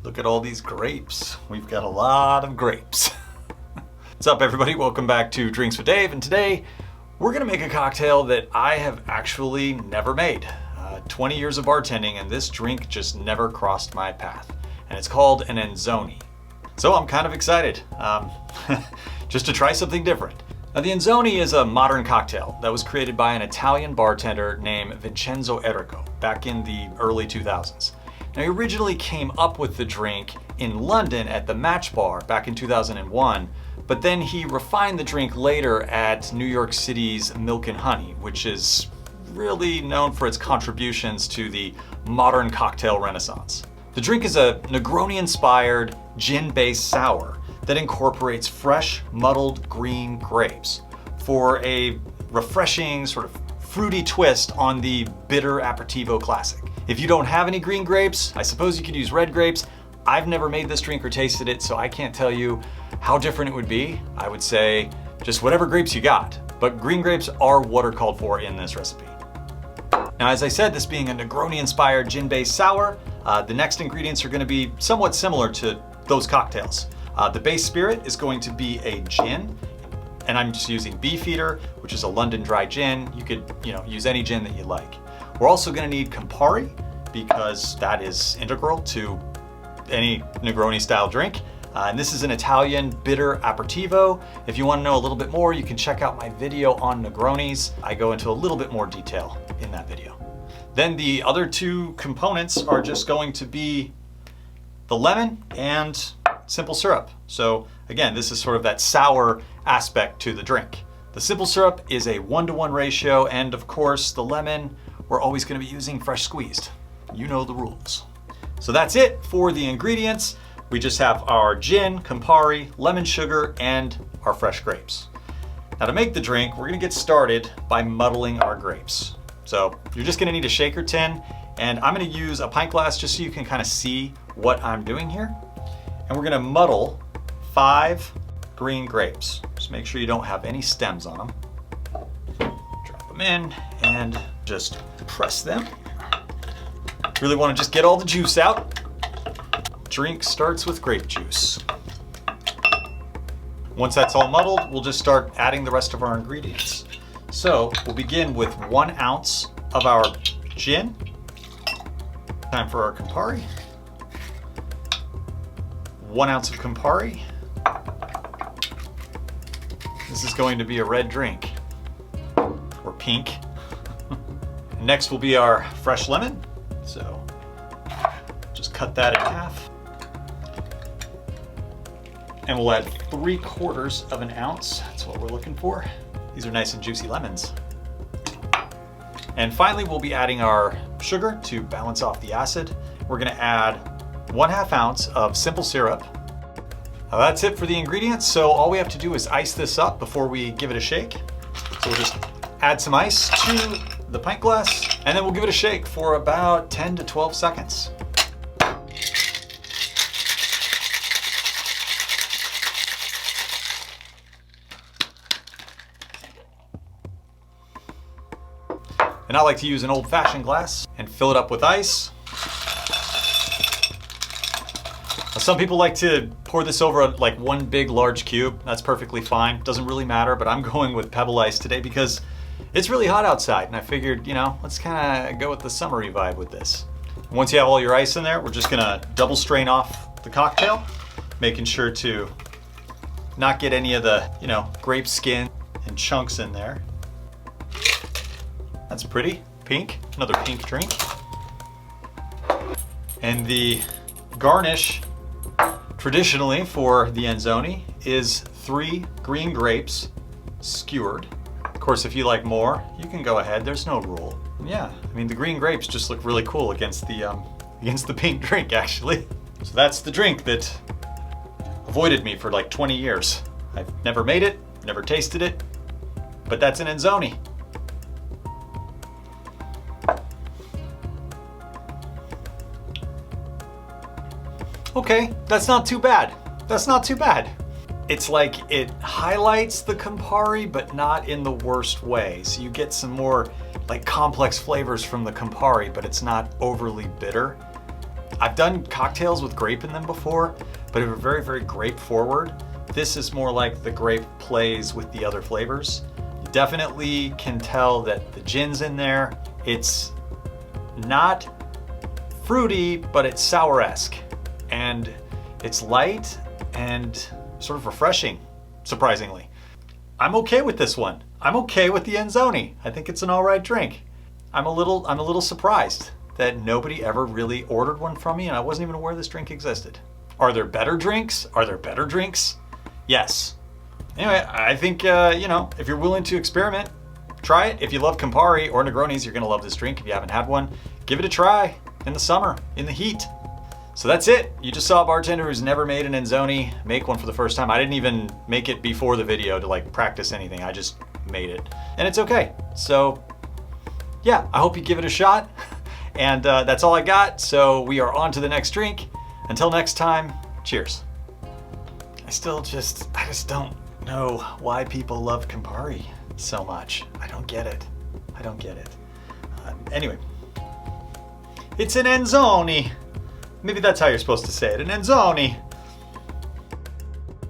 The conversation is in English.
Look at all these grapes. We've got a lot of grapes. What's up, everybody? Welcome back to Drinks with Dave, and today we're gonna make a cocktail that I have actually never made. 20 years of bartending, and this drink just never crossed my path. And it's called an Enzoni. So I'm kind of excited, just to try something different. Now, the Enzoni is a modern cocktail that was created by an Italian bartender named Vincenzo Errico back in the early 2000s. Now, he originally came up with the drink in London at the Match Bar back in 2001, but then he refined the drink later at New York City's Milk and Honey, which is really known for its contributions to the modern cocktail renaissance. The drink is a Negroni-inspired gin-based sour that incorporates fresh, muddled green grapes for a refreshing, sort of fruity twist on the bitter aperitivo classic. If you don't have any green grapes, I suppose you could use red grapes. I've never made this drink or tasted it, so I can't tell you how different it would be. I would say just whatever grapes you got, but green grapes are what are called for in this recipe. Now, as I said, this being a Negroni-inspired gin-based sour, the next ingredients are going to be somewhat similar to those cocktails. The base spirit is going to be a gin, and I'm just using Beefeater, which is a London dry gin. You could, use any gin that you like. We're also going to need Campari, because that is integral to any Negroni-style drink. And this is an Italian bitter aperitivo. If you want to know a little bit more, you can check out my video on Negronis. I go into a little bit more detail in that video. Then the other two components are just going to be the lemon and simple syrup. So again, this is sort of that sour aspect to the drink. The simple syrup is a 1-to-1 ratio, and of course the lemon, we're always going to be using fresh squeezed. You know the rules. So that's it for the ingredients. We just have our gin, Campari, lemon sugar, and our fresh grapes. Now, to make the drink, we're gonna get started by muddling our grapes. So you're just gonna need a shaker tin, and I'm gonna use a pint glass just so you can kind of see what I'm doing here. And we're gonna muddle 5 green grapes. Just make sure you don't have any stems on them. Drop them in and just press them. Really wanna just get all the juice out. Drink starts with grape juice. Once that's all muddled, we'll just start adding the rest of our ingredients. So we'll begin with 1 ounce of our gin. Time for our Campari. 1 ounce of Campari. This is going to be a red drink, or pink. Next will be our fresh lemon. So just cut that in half. And we'll add 3/4 of an ounce. That's what we're looking for. These are nice and juicy lemons. And finally, we'll be adding our sugar to balance off the acid. We're gonna add 1/2 ounce of simple syrup. Now that's it for the ingredients. So all we have to do is ice this up before we give it a shake. So we'll just add some ice to the pint glass, and then we'll give it a shake for about 10 to 12 seconds. And I like to use an old-fashioned glass and fill it up with ice. Now, some people like to pour this over like one big large cube. That's perfectly fine. Doesn't really matter, but I'm going with pebble ice today because it's really hot outside, and I figured, let's kind of go with the summery vibe with this. Once you have all your ice in there, we're just gonna double strain off the cocktail, making sure to not get any of the, grape skin and chunks in there. That's pretty pink, another pink drink. And the garnish, traditionally for the Enzoni, is 3 green grapes skewered. Of course, if you like more, you can go ahead, there's no rule. Yeah, the green grapes just look really cool against the pink drink, actually. So that's the drink that avoided me for like 20 years. I've never made it, never tasted it, but that's an Enzoni. Okay, that's not too bad. That's not too bad. It's like it highlights the Campari, but not in the worst way. So you get some more like complex flavors from the Campari, but it's not overly bitter. I've done cocktails with grape in them before, but they were very, very grape forward. This is more like the grape plays with the other flavors. You definitely can tell that the gin's in there. It's not fruity, but it's sour-esque. And it's light and sort of refreshing, surprisingly. I'm okay with this one. I'm okay with the Enzoni. I think it's an all right drink. I'm a little surprised that nobody ever really ordered one from me, and I wasn't even aware this drink existed. Are there better drinks? Are there better drinks? Yes. Anyway, I think, if you're willing to experiment, try it. If you love Campari or Negronis, you're gonna love this drink. If you haven't had one, give it a try in the summer, in the heat. So that's it. You just saw a bartender who's never made an Enzoni make one for the first time. I didn't even make it before the video to like practice anything. I just made it, and it's okay. So yeah, I hope you give it a shot. And that's all I got. So we are on to the next drink. Until next time, cheers. I just don't know why people love Campari so much. I don't get it. Anyway, it's an Enzoni. Maybe that's how you're supposed to say it, an Enzoni.